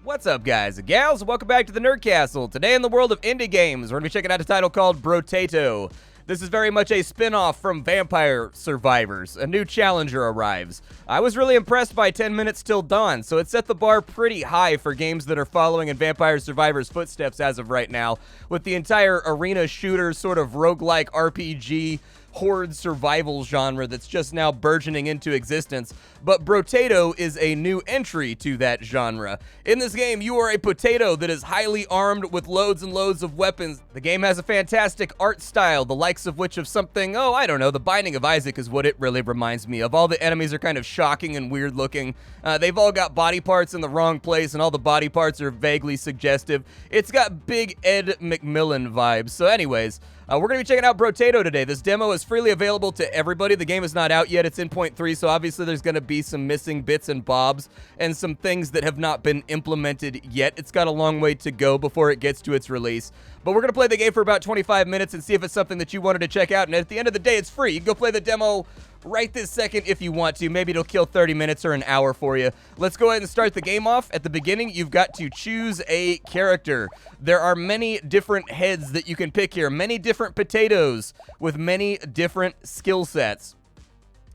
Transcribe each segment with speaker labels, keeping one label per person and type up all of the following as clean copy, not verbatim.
Speaker 1: What's up, guys and gals? Welcome back to the Nerd Castle. Today in the world of indie games, we're going to be checking out a title called Brotato. This is very much a spin-off from Vampire Survivors. A new challenger arrives. I was really impressed by 10 Minutes Till Dawn, so it set the bar pretty high for games that are following in Vampire Survivors' footsteps as of right now, with the entire arena shooter sort of roguelike RPG horde survival genre that's just now burgeoning into existence. But Brotato is a new entry to that genre. In this game, you are a potato that is highly armed with loads and loads of weapons. The game has a fantastic art style, the likes of which of something, I don't know, The Binding of Isaac is what it really reminds me of. All the enemies are kind of shocking and weird looking. They've all got body parts in the wrong place, and all the body parts are vaguely suggestive. It's got big Ed McMillan vibes. So anyways, we're going to be checking out Brotato today. This demo is freely available to everybody. The game is not out yet. It's in 0.3, so obviously there's going to be some missing bits and bobs and some things that have not been implemented yet. It's got a long way to go before it gets to its release. But we're going to play the game for about 25 minutes and see if it's something that you wanted to check out. And at the end of the day, it's free. You can go play the demo right this second if you want to. Maybe it'll kill 30 minutes or an hour for you. Let's go ahead and start the game off. At the beginning, you've got to choose a character. There are many different heads that you can pick here, many different potatoes with many different skill sets.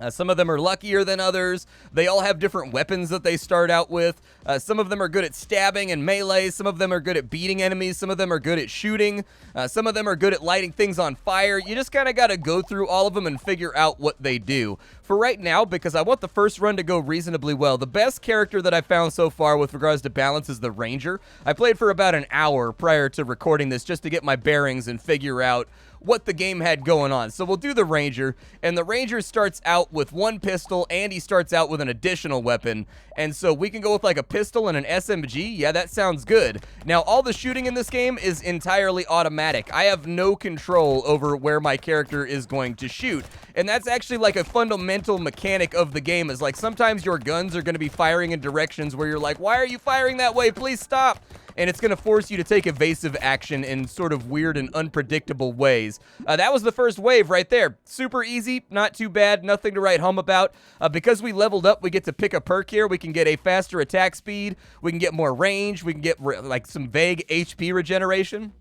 Speaker 1: Some of them are luckier than others. They all have different weapons that they start out with. Some of them are good at stabbing and melee. Some of them are good at beating enemies. Some of them are good at shooting. Some of them are good at lighting things on fire. You just kind of got to go through all of them and figure out what they do. For right now, because I want the first run to go reasonably well, the best character that I found so far with regards to balance is the Ranger. I played for about an hour prior to recording this just to get my bearings and figure out what the game had going on. So we'll do the Ranger, and the Ranger starts out with one pistol, and he starts out with an additional weapon. And so we can go with like a pistol and an SMG. Yeah, that sounds good. Now, all the shooting in this game is entirely automatic. I have no control over where my character is going to shoot. And that's actually like a fundamental mechanic of the game, is like sometimes your guns are going to be firing in directions where you're like, why are you firing that way? Please stop. And it's going to force you to take evasive action in sort of weird and unpredictable ways. That was the first wave right there. Super easy, not too bad, nothing to write home about. Because we leveled up, we get to pick a perk here. We can get a faster attack speed, we can get more range, we can get like some vague HP regeneration.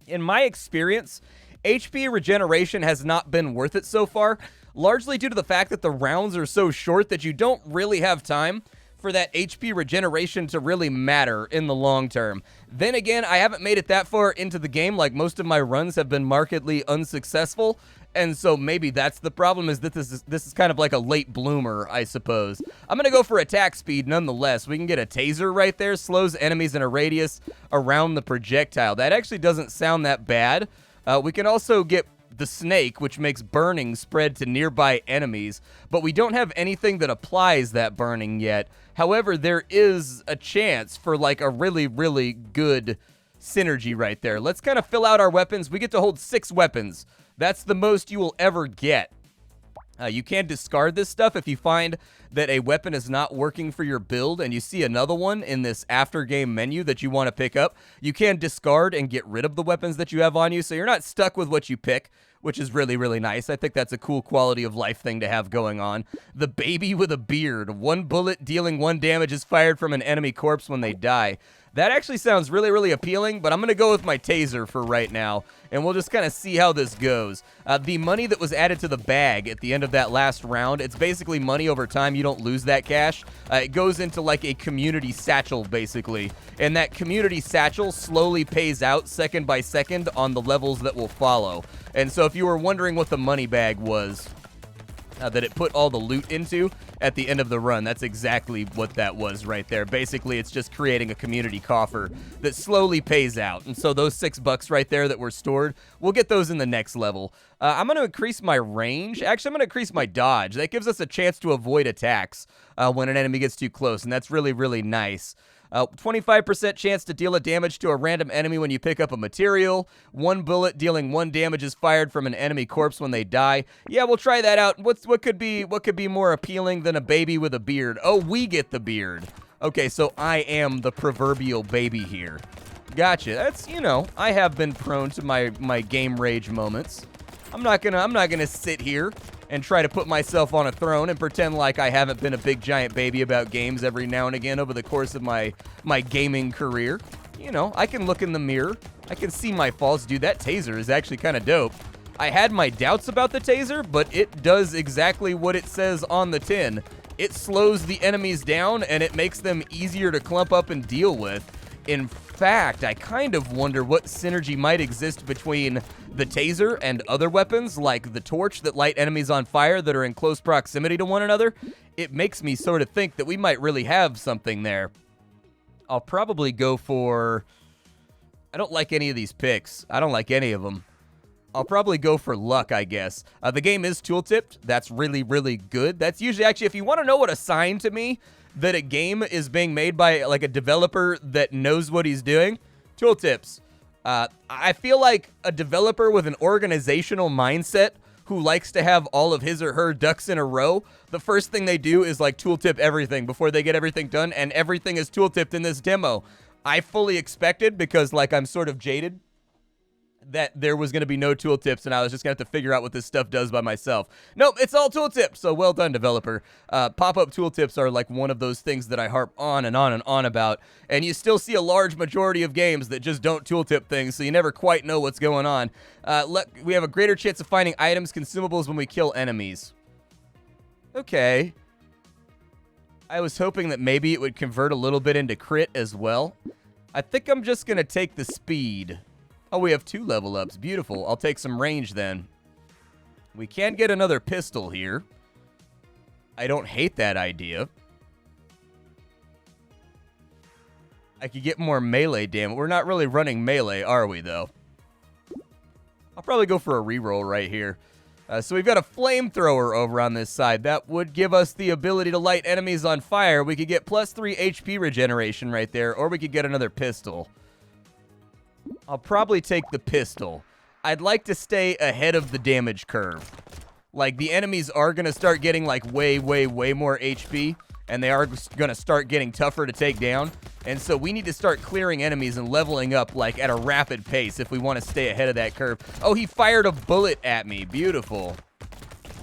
Speaker 1: In my experience, HP regeneration has not been worth it so far, largely due to the fact that the rounds are so short that you don't really have time for that HP regeneration to really matter in the long term. Then again, I haven't made it that far into the game. Like, most of my runs have been markedly unsuccessful, and so maybe that's the problem, is that this is kind of like a late bloomer, I suppose. I'm gonna go for attack speed nonetheless. We can get a taser right there, slows enemies in a radius around the projectile. That actually doesn't sound that bad. We can also get the snake, which makes burning spread to nearby enemies, but we don't have anything that applies that burning yet. However, there is a chance for like a really, really good synergy right there. Let's kind of fill out our weapons. We get to hold 6 weapons. That's the most you will ever get. You can discard this stuff if you find that a weapon is not working for your build and you see another one in this after game menu that you want to pick up. You can discard and get rid of the weapons that you have on you, so you're not stuck with what you pick, which is really, really nice. I think that's a cool quality of life thing to have going on. The baby with a beard. 1 bullet dealing 1 damage is fired from an enemy corpse when they die. That actually sounds really, really appealing, but I'm going to go with my taser for right now, and we'll just kind of see how this goes. The money that was added to the bag at the end of that last round, it's basically money over time. You don't lose that cash. It goes into like a community satchel, basically, and that community satchel slowly pays out second by second on the levels that will follow. And so if you were wondering what the money bag was, that it put all the loot into at the end of the run, that's exactly what that was right there. Basically, it's just creating a community coffer that slowly pays out. And so those $6 right there that were stored, we'll get those in the next level. I'm going to increase my range. Actually, I'm going to increase my dodge. That gives us a chance to avoid attacks when an enemy gets too close, and that's really, really nice. 25% chance to deal a damage to a random enemy when you pick up a material. 1 bullet dealing 1 damage is fired from an enemy corpse when they die. Yeah, we'll try that out. What could be more appealing than a baby with a beard? Oh, we get the beard. Okay, so I am the proverbial baby here. Gotcha. That's, I have been prone to my game rage moments. I'm not gonna sit here and try to put myself on a throne and pretend like I haven't been a big giant baby about games every now and again over the course of my gaming career. You know, I can look in the mirror. I can see my faults. Dude, that taser is actually kind of dope. I had my doubts about the taser, but it does exactly what it says on the tin. It slows the enemies down, and it makes them easier to clump up and deal with. In fact, I kind of wonder what synergy might exist between the taser and other weapons, like the torch that light enemies on fire that are in close proximity to one another. It makes me sort of think that we might really have something there. I'll probably go for... I don't like any of these picks. I don't like any of them. I'll probably go for luck, I guess. The game is tooltipped. That's really, really good. That's usually, actually, if you want to know what a sign to me that a game is being made by, like, a developer that knows what he's doing, tooltips. I feel like a developer with an organizational mindset who likes to have all of his or her ducks in a row, the first thing they do is, like, tooltip everything before they get everything done, and everything is tooltipped in this demo. I fully expected, because, like, I'm sort of jaded, that there was going to be no tooltips, and I was just going to have to figure out what this stuff does by myself. Nope, it's all tooltips, so well done, developer. Pop-up tooltips are like one of those things that I harp on and on and on about, and you still see a large majority of games that just don't tooltip things, so you never quite know what's going on. We have a greater chance of finding items, consumables when we kill enemies. Okay. I was hoping that maybe it would convert a little bit into crit as well. I think I'm just going to take the speed. Oh, we have 2 level ups. Beautiful. I'll take some range then. We can get another pistol here. I don't hate that idea. I could get more melee damage. We're not really running melee, are we, though? I'll probably go for a reroll right here. So we've got a flamethrower over on this side. That would give us the ability to light enemies on fire. We could get +3 HP regeneration right there, or we could get another pistol. I'll probably take the pistol. I'd like to stay ahead of the damage curve. Like, the enemies are going to start getting, like, way, way, way more HP, and they are going to start getting tougher to take down. And so we need to start clearing enemies and leveling up, like, at a rapid pace if we want to stay ahead of that curve. Oh, he fired a bullet at me. Beautiful.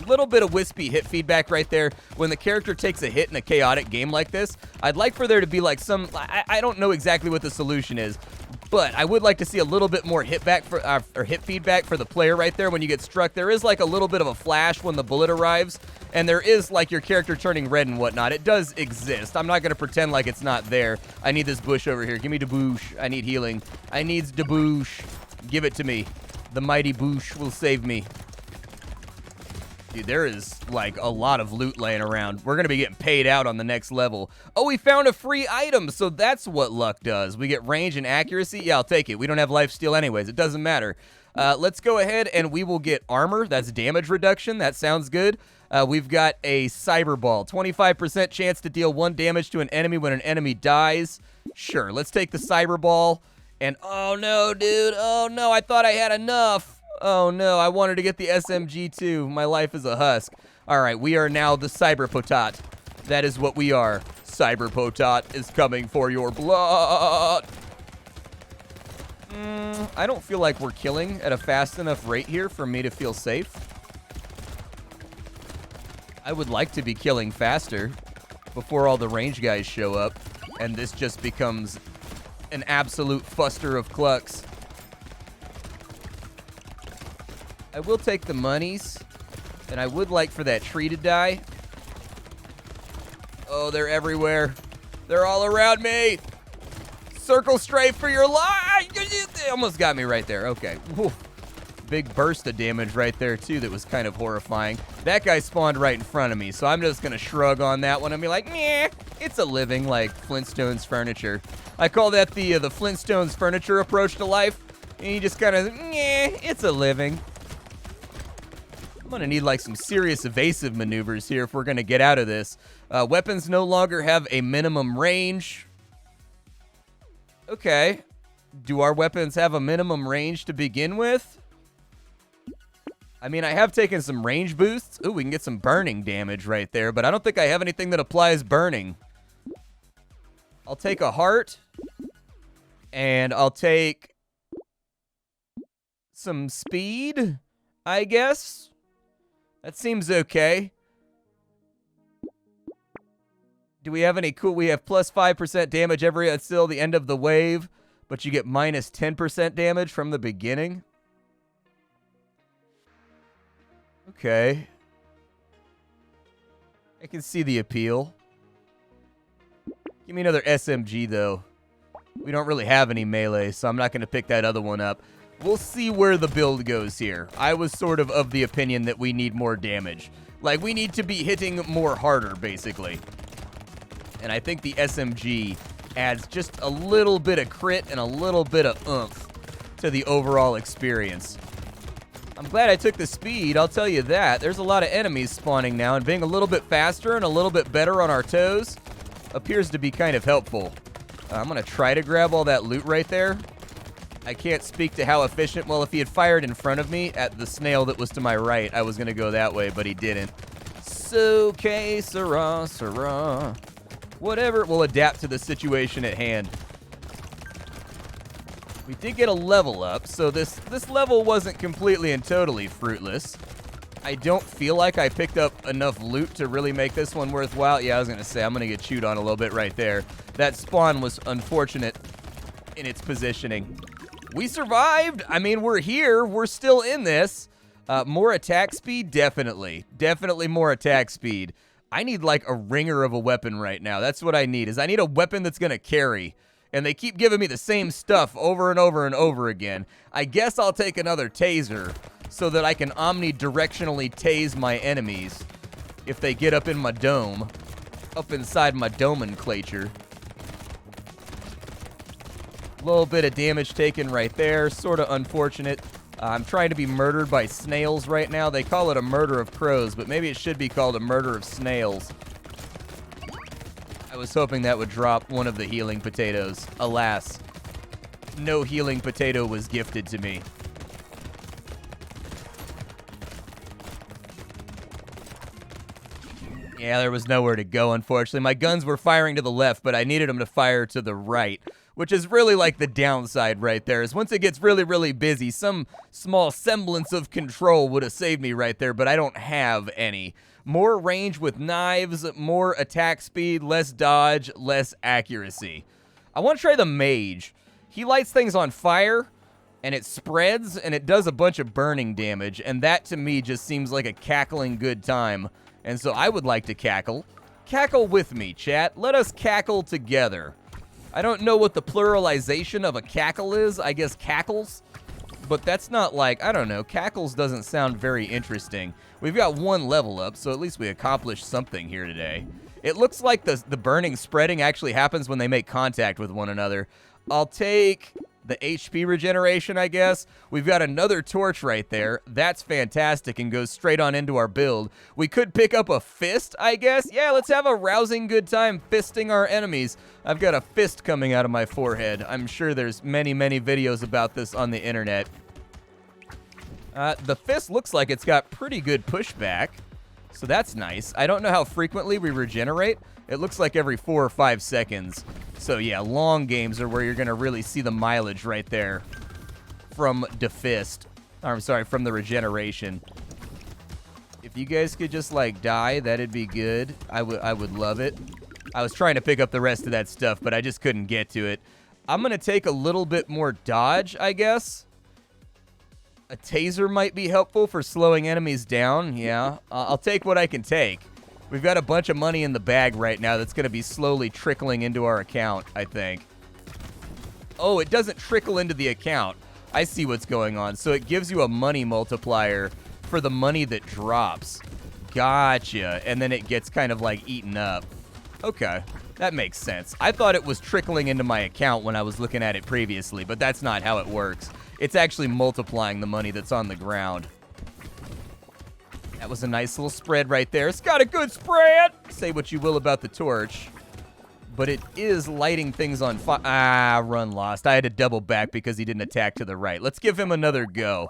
Speaker 1: Little bit of wispy hit feedback right there. When the character takes a hit in a chaotic game like this, I'd like for there to be, like, some... I don't know exactly what the solution is, but I would like to see a little bit more hit feedback for the player right there when you get struck. There is, like, a little bit of a flash when the bullet arrives, and there is, like, your character turning red and whatnot. It does exist. I'm not going to pretend like it's not there. I need this bush over here. Give me the bush. I need healing. I needs the bush. Give it to me. The mighty bush will save me. Dude, there is, like, a lot of loot laying around. We're going to be getting paid out on the next level. Oh, we found a free item, so that's what luck does. We get range and accuracy. Yeah, I'll take it. We don't have lifesteal anyways. It doesn't matter. Let's go ahead and we will get armor. That's damage reduction. That sounds good. We've got a cyber ball. 25% chance to deal 1 damage to an enemy when an enemy dies. Sure, let's take the cyber ball. And, oh, no, dude. Oh, no, I thought I had enough. Oh no, I wanted to get the SMG too. My life is a husk. Alright, we are now the Cyber Potat. That is what we are. Cyber Potat is coming for your blood. I don't feel like we're killing at a fast enough rate here for me to feel safe. I would like to be killing faster before all the range guys show up, and this just becomes an absolute fuster of clucks. I will take the monies, and I would like for that tree to die. Oh, they're everywhere. They're all around me. Circle strafe for your life. They almost got me right there. Okay. Whew. Big burst of damage right there, too, that was kind of horrifying. That guy spawned right in front of me, so I'm just going to shrug on that one and be like, meh, it's a living, like Flintstones furniture. I call that the Flintstones furniture approach to life, and you just kind of, meh, it's a living. I'm going to need, like, some serious evasive maneuvers here if we're going to get out of this. Weapons no longer have a minimum range. Okay. Do our weapons have a minimum range to begin with? I mean, I have taken some range boosts. Ooh, we can get some burning damage right there, but I don't think I have anything that applies burning. I'll take a heart, and I'll take some speed, I guess. That seems okay. Do we have any cool? We have plus 5% damage until the end of the wave, but you get minus 10% damage from the beginning. Okay. I can see the appeal. Give me another SMG, though. We don't really have any melee, so I'm not going to pick that other one up. We'll see where the build goes here. I was sort of the opinion that we need more damage. Like, we need to be hitting more harder, basically. And I think the SMG adds just a little bit of crit and a little bit of oomph to the overall experience. I'm glad I took the speed, I'll tell you that. There's a lot of enemies spawning now, and being a little bit faster and a little bit better on our toes appears to be kind of helpful. I'm going to try to grab all that loot right there. I can't speak to how efficient. Well, if he had fired in front of me at the snail that was to my right, I was going to go that way, but he didn't. So, okay, sirrah, sirrah. Whatever, we'll adapt to the situation at hand. We did get a level up, so this level wasn't completely and totally fruitless. I don't feel like I picked up enough loot to really make this one worthwhile. Yeah, I was going to say, I'm going to get chewed on a little bit right there. That spawn was unfortunate in its positioning. We survived. I mean, we're here. We're still in this. More attack speed? Definitely. Definitely more attack speed. I need like a ringer of a weapon right now. That's what I need, is I need a weapon that's going to carry. And they keep giving me the same stuff over and over and over again. I guess I'll take another taser so that I can omnidirectionally tase my enemies if they get up in my dome, up inside my nomenclature. Little bit of damage taken right there, sort of unfortunate. I'm trying to be murdered by snails right now. They call it a murder of crows, but maybe it should be called a murder of snails. I was hoping that would drop one of the healing potatoes. Alas, no healing potato was gifted to me. Yeah, there was nowhere to go, unfortunately. My guns were firing to the left, but I needed them to fire to the right, which is really like the downside right there, is once it gets really, really busy, some small semblance of control would have saved me right there, but I don't have any. More range with knives, more attack speed, less dodge, less accuracy. I want to try the mage. He lights things on fire, and it spreads, and it does a bunch of burning damage, and that to me just seems like a cackling good time. And so I would like to cackle. Cackle with me, chat. Let us cackle together. I don't know what the pluralization of a cackle is. I guess cackles. But that's not like, I don't know, cackles doesn't sound very interesting. We've got one level up, so at least we accomplished something here today. It looks like the burning spreading actually happens when they make contact with one another. I'll take the HP regeneration, I guess. We've got another torch right there. That's fantastic and goes straight on into our build. We could pick up a fist, I guess. Yeah, let's have a rousing good time fisting our enemies. I've got a fist coming out of my forehead. I'm sure there's many, many videos about this on the internet. The fist looks like it's got pretty good pushback, so that's nice. I don't know how frequently we regenerate. It looks like every 4 or 5 seconds. So yeah, long games are where you're going to really see the mileage right there from the fist. Or, I'm sorry, from the regeneration. If you guys could just like die, that'd be good. I would love it. I was trying to pick up the rest of that stuff, but I just couldn't get to it. I'm going to take a little bit more dodge, I guess. A taser might be helpful for slowing enemies down. Yeah, I'll take what I can take. We've got a bunch of money in the bag right now that's going to be slowly trickling into our account, I think. Oh, it doesn't trickle into the account. I see what's going on. So it gives you a money multiplier for the money that drops. Gotcha. And then it gets kind of like eaten up. Okay, that makes sense. I thought it was trickling into my account when I was looking at it previously, but that's not how it works. It's actually multiplying the money that's on the ground. That was a nice little spread right there. It's got a good spread! Say what you will about the torch, but it is lighting things on fire. Ah, run lost. I had to double back because he didn't attack to the right. Let's give him another go.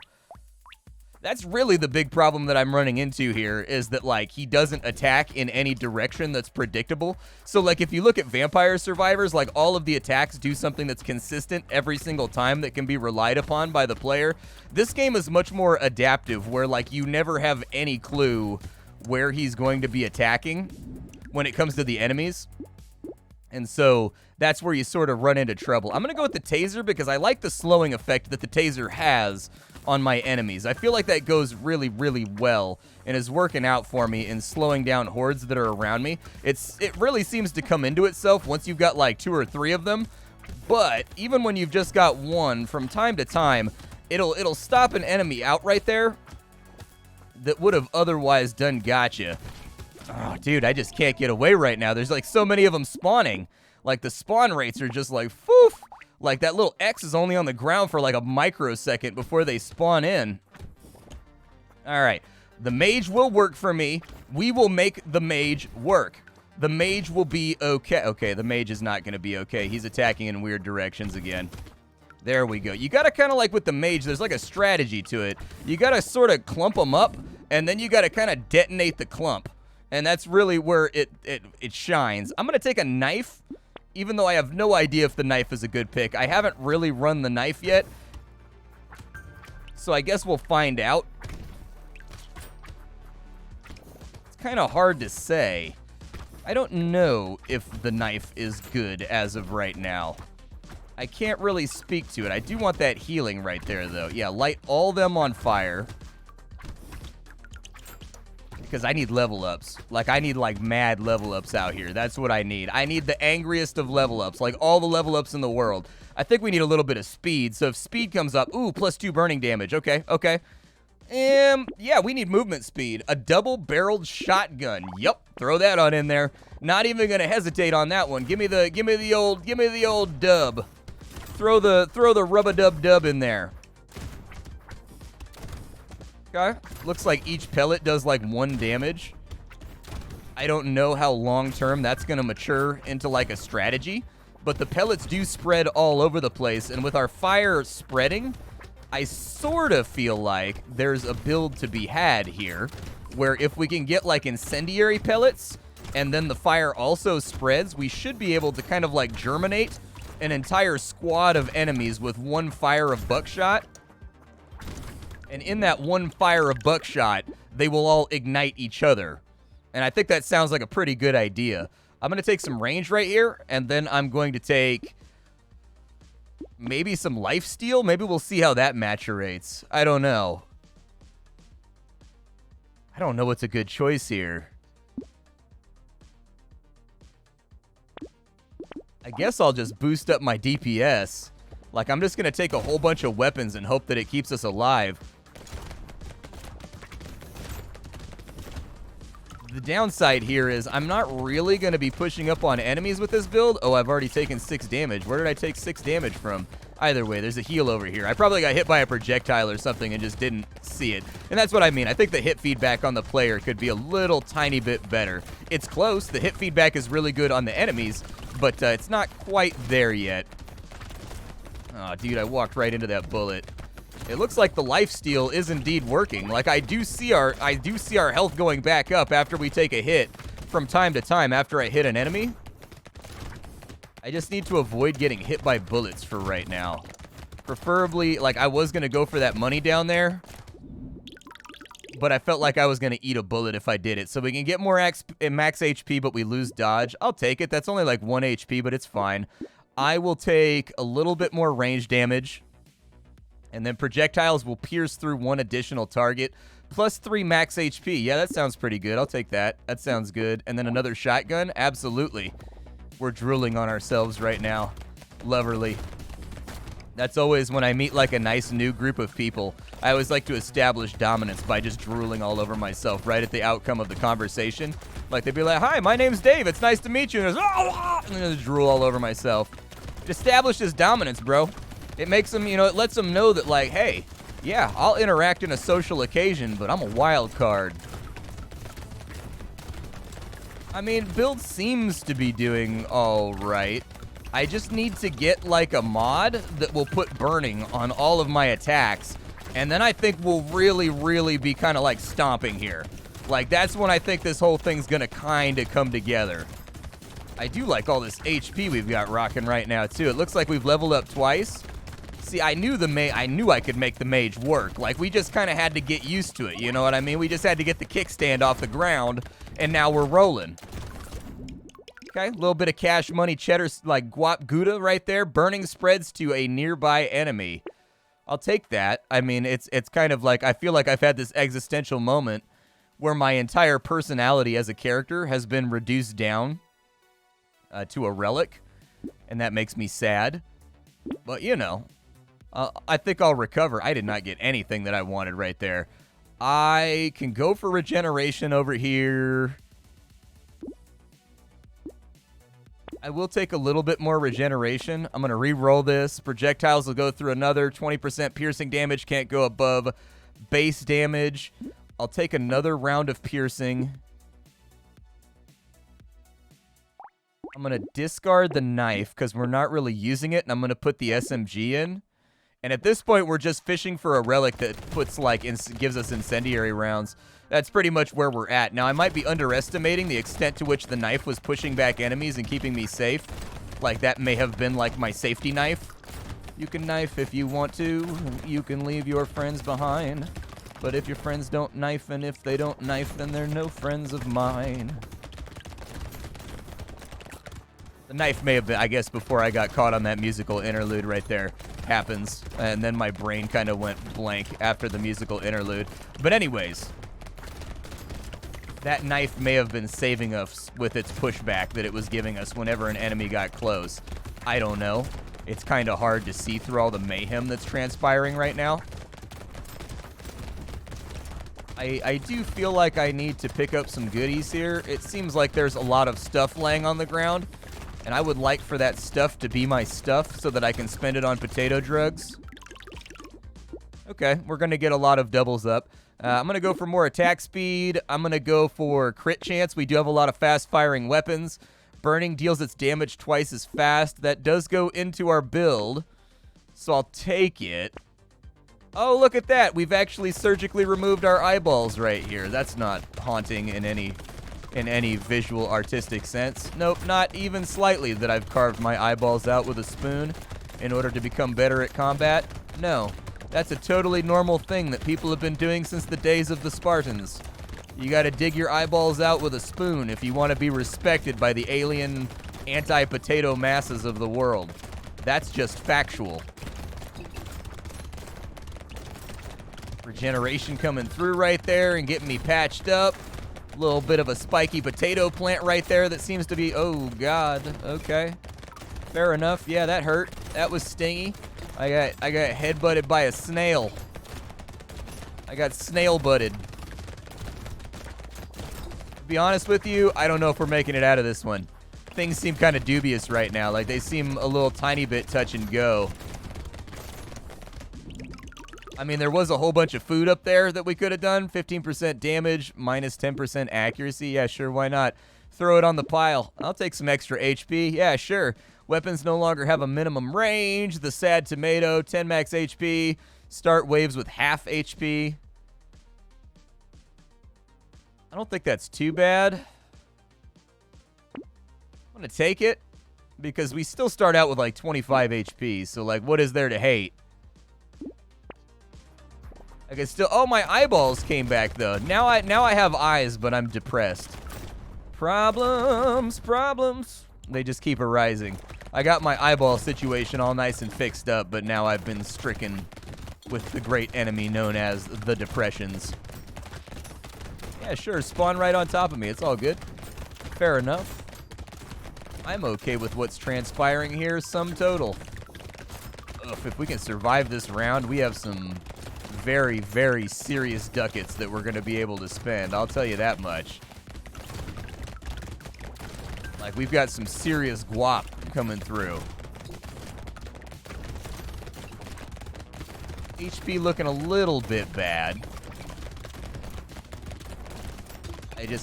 Speaker 1: That's really the big problem that I'm running into here, is that, like, he doesn't attack in any direction that's predictable. So, like, if you look at Vampire Survivors, like, all of the attacks do something that's consistent every single time that can be relied upon by the player. This game is much more adaptive, where, like, you never have any clue where he's going to be attacking when it comes to the enemies. And so that's where you sort of run into trouble. I'm going to go with the taser because I like the slowing effect that the taser has on my enemies. I feel like that goes really, really well and is working out for me in slowing down hordes that are around me. It really seems to come into itself once you've got like 2 or 3 of them. But even when you've just got one, from time to time, it'll stop an enemy out right there that would have otherwise done gotcha. Oh, dude, I just can't get away right now. There's like so many of them spawning. Like the spawn rates are just like foof. Like, that little X is only on the ground for, like, a microsecond before they spawn in. All right. The mage will work for me. We will make the mage work. The mage will be okay. Okay, the mage is not going to be okay. He's attacking in weird directions again. There we go. You got to kind of, like, with the mage, there's, like, a strategy to it. You got to sort of clump them up, and then you got to kind of detonate the clump. And that's really where it shines. I'm going to take a knife. Even though I have no idea if the knife is a good pick. I haven't really run the knife yet. So I guess we'll find out. It's kind of hard to say. I don't know if the knife is good as of right now. I can't really speak to it. I do want that healing right there, though. Yeah, light all them on fire. Because I need level ups. Like, I need, like, mad level ups out here. That's what I need. I need the angriest of level ups. Like, all the level ups in the world. I think we need a little bit of speed. So if speed comes up, ooh, +2 burning damage. Okay, okay. Yeah, we need movement speed. A double-barreled shotgun. Yup, throw that on in there. Not even gonna hesitate on that one. Give me the old dub. Throw the rub-a-dub-dub in there. Okay. Looks like each pellet does like 1 damage. I don't know how long-term that's going to mature into like a strategy, but the pellets do spread all over the place, and with our fire spreading, I sort of feel like there's a build to be had here, where if we can get like incendiary pellets, and then the fire also spreads, we should be able to kind of like germinate an entire squad of enemies with 1 fire of buckshot. And in that 1 fire of buckshot, they will all ignite each other. And I think that sounds like a pretty good idea. I'm going to take some range right here, and then I'm going to take maybe some lifesteal. Maybe we'll see how that maturates. I don't know. I don't know what's a good choice here. I guess I'll just boost up my DPS. Like, I'm just going to take a whole bunch of weapons and hope that it keeps us alive. The downside here is I'm not really going to be pushing up on enemies with this build. Oh, I've already taken 6 damage. Where did I take 6 damage from? Either way, there's a heal over here. I probably got hit by a projectile or something and just didn't see it. And that's what I mean. I think the hit feedback on the player could be a little tiny bit better. It's close. The hit feedback is really good on the enemies, but it's not quite there yet. Oh, dude, I walked right into that bullet. It looks like the lifesteal is indeed working. Like, I do see our health going back up after we take a hit from time to time after I hit an enemy. I just need to avoid getting hit by bullets for right now. Preferably, like, I was going to go for that money down there, but I felt like I was going to eat a bullet if I did it. So we can get more max HP, but we lose dodge. I'll take it. That's only like 1 HP, but it's fine. I will take a little bit more range damage. And then projectiles will pierce through 1 additional target. Plus 3 max HP. Yeah, that sounds pretty good. I'll take that. That sounds good. And then another shotgun? Absolutely. We're drooling on ourselves right now. Loverly. That's always when I meet like a nice new group of people. I always like to establish dominance by just drooling all over myself right at the outcome of the conversation. Like, they'd be like, "Hi, my name's Dave. It's nice to meet you." And then just drool all over myself. It establishes dominance, bro. It makes them, you know, it lets them know that, like, hey, yeah, I'll interact in a social occasion, but I'm a wild card. I mean, build seems to be doing all right. I just need to get, like, a mod that will put burning on all of my attacks And then I think we'll really, really be kind of like stomping here. Like, that's when I think this whole thing's gonna kind of come together. I do like all this HP we've got rocking right now, too. It looks like we've leveled up twice. See, I knew I could make the mage work. Like, we just kind of had to get used to it, you know what I mean? We just had to get the kickstand off the ground, and now we're rolling. Okay, a little bit of cash money cheddar, like guap gouda right there. Burning spreads to a nearby enemy. I'll take that. I mean, it's kind of like, I feel like I've had this existential moment where my entire personality as a character has been reduced down to a relic, and that makes me sad. But, you know, I think I'll recover. I did not get anything that I wanted right there. I can go for regeneration over here. I will take a little bit more regeneration. I'm going to re-roll this. Projectiles will go through another 20% piercing damage. Can't go above base damage. I'll take another round of piercing. I'm going to discard the knife because we're not really using it, and I'm going to put the SMG in. And at this point, we're just fishing for a relic that puts, like, gives us incendiary rounds. That's pretty much where we're at. Now, I might be underestimating the extent to which the knife was pushing back enemies and keeping me safe. Like, that may have been, like, my safety knife. You can knife if you want to. You can leave your friends behind. But if your friends don't knife, and if they don't knife, then they're no friends of mine. The knife may have been, I guess, before I got caught on that musical interlude right there. Happens. And then my brain kind of went blank after the musical interlude. But anyways, that knife may have been saving us with its pushback that it was giving us whenever an enemy got close. I don't know. It's kind of hard to see through all the mayhem that's transpiring right now. I do feel like I need to pick up some goodies here. It seems like there's a lot of stuff laying on the ground, and I would like for that stuff to be my stuff so that I can spend it on potato drugs. Okay, we're going to get a lot of doubles up. I'm going to go for more attack speed. I'm going to go for crit chance. We do have a lot of fast-firing weapons. Burning deals its damage twice as fast. That does go into our build, so I'll take it. Oh, look at that. We've actually surgically removed our eyeballs right here. That's not haunting in any visual artistic sense. Nope, not even slightly that I've carved my eyeballs out with a spoon in order to become better at combat. No, that's a totally normal thing that people have been doing since the days of the Spartans. You gotta dig your eyeballs out with a spoon if you want to be respected by the alien anti-potato masses of the world. That's just factual. Regeneration coming through right there and getting me patched up. A little bit of a spiky potato plant right there that seems to be, oh god, okay. Fair enough. Yeah, that hurt. That was stingy. I got headbutted by a snail. I got snail butted. To be honest with you, I don't know if we're making it out of this one. Things seem kind of dubious right now. Like, they seem a little tiny bit touch and go. I mean, there was a whole bunch of food up there that we could have done. 15% damage, minus 10% accuracy. Yeah, sure, why not? Throw it on the pile. I'll take some extra HP. Yeah, sure. Weapons no longer have a minimum range. The sad tomato, 10 max HP. Start waves with half HP. I don't think that's too bad. I'm going to take it because we still start out with like 25 HP. So, like, what is there to hate? I can still... Oh, my eyeballs came back, though. Now I have eyes, but I'm depressed. Problems. They just keep arising. I got my eyeball situation all nice and fixed up, but now I've been stricken with the great enemy known as the depressions. Yeah, sure. Spawn right on top of me. It's all good. Fair enough. I'm okay with what's transpiring here. Sum total. Ugh, if we can survive this round, we have some... very, very serious ducats that we're going to be able to spend. I'll tell you that much. Like, we've got some serious guap coming through. HP looking a little bit bad.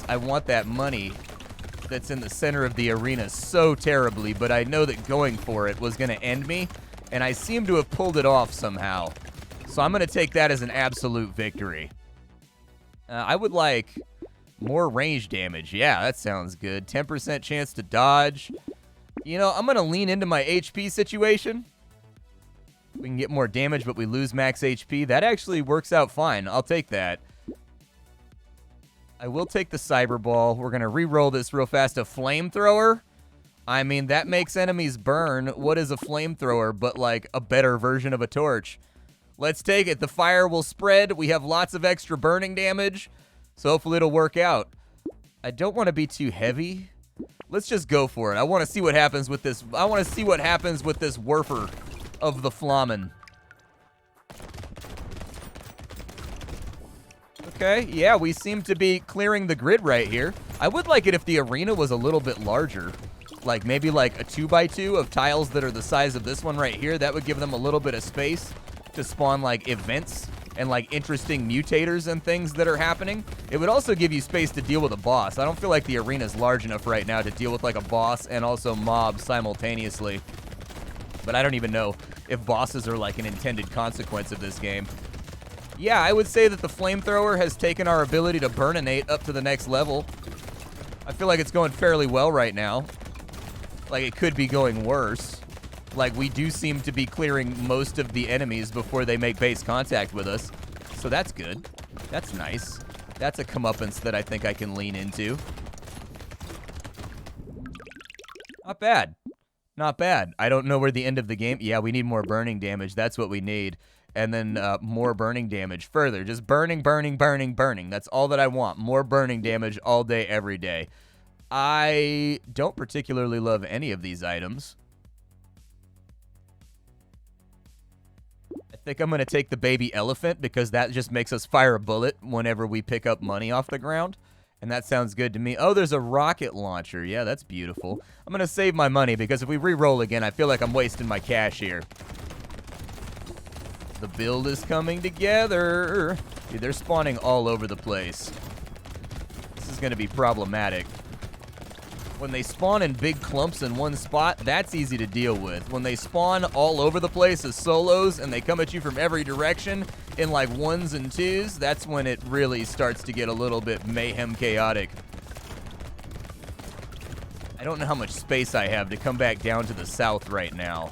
Speaker 1: I want that money that's in the center of the arena so terribly, but I know that going for it was going to end me, and I seem to have pulled it off somehow. So I'm going to take that as an absolute victory. I would like more range damage. Yeah, that sounds good. 10% chance to dodge. You know, I'm going to lean into my HP situation. We can get more damage, but we lose max HP. That actually works out fine. I'll take that. I will take the Cyber Ball. We're going to re-roll this real fast. A Flamethrower? I mean, that makes enemies burn. What is a Flamethrower but, like, a better version of a torch? Let's take it. The fire will spread. We have lots of extra burning damage, so hopefully it'll work out. I don't want to be too heavy. Let's just go for it. I want to see what happens with this. I want to see what happens with this Werfer of the Flamen. Okay, yeah, we seem to be clearing the grid right here. I would like it if the arena was a little bit larger. Like, maybe like a 2x2 of tiles that are the size of this one right here. That would give them a little bit of space to spawn, like, events and, like, interesting mutators and things that are happening. It would also give you space to deal with a boss. I don't feel like the arena's large enough right now to deal with, like, a boss and also mobs simultaneously. But I don't even know if bosses are, like, an intended consequence of this game. Yeah, I would say that the Flamethrower has taken our ability to burninate up to the next level. I feel like it's going fairly well right now. Like, it could be going worse. Like, we do seem to be clearing most of the enemies before they make base contact with us. So that's good. That's nice. That's a comeuppance that I think I can lean into. Not bad. Not bad. I don't know where the end of the game... Yeah, we need more burning damage. That's what we need. And then more burning damage further. Just burning, burning, burning, burning. That's all that I want. More burning damage all day, every day. I don't particularly love any of these items. I think I'm going to take the baby elephant because that just makes us fire a bullet whenever we pick up money off the ground. And that sounds good to me. Oh, there's a rocket launcher. Yeah, that's beautiful. I'm going to save my money because if we re-roll again, I feel like I'm wasting my cash here. The build is coming together. Dude, they're spawning all over the place. This is going to be problematic. When they spawn in big clumps in one spot, that's easy to deal with. When they spawn all over the place as solos and they come at you from every direction in like ones and twos, that's when it really starts to get a little bit mayhem chaotic. I don't know how much space I have to come back down to the south right now.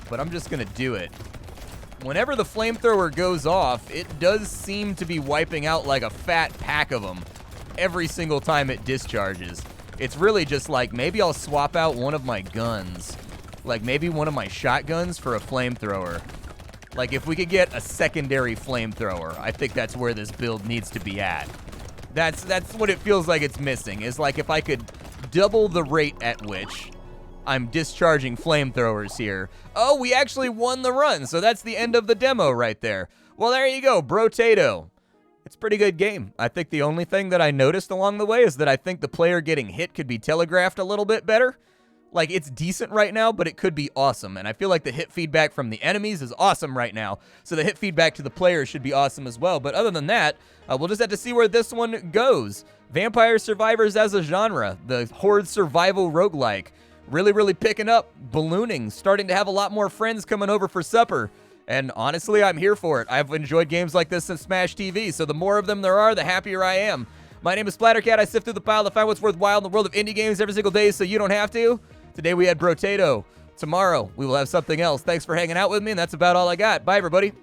Speaker 1: But I'm just going to do it. Whenever the Flamethrower goes off, it does seem to be wiping out like a fat pack of them every single time it discharges. It's really just like, maybe I'll swap out one of my guns. Like maybe one of my shotguns for a Flamethrower. Like if we could get a secondary Flamethrower, I think that's where this build needs to be at. That's what it feels like it's missing, is like if I could double the rate at which I'm discharging Flamethrowers here. Oh, we actually won the run, so that's the end of the demo right there. Well, there you go, Brotato. It's a pretty good game. I think the only thing that I noticed along the way is that I think the player getting hit could be telegraphed a little bit better. Like, it's decent right now, but it could be awesome. And I feel like the hit feedback from the enemies is awesome right now. So the hit feedback to the players should be awesome as well. But other than that, we'll just have to see where this one goes. Vampire Survivors as a genre, the horde survival roguelike, really, really picking up, ballooning, starting to have a lot more friends coming over for supper. And honestly, I'm here for it. I've enjoyed games like this since Smash TV, so the more of them there are, the happier I am. My name is Splattercat. I sift through the pile to find what's worthwhile in the world of indie games every single day so you don't have to. Today we had Brotato. Tomorrow we will have something else. Thanks for hanging out with me, and that's about all I got. Bye, everybody.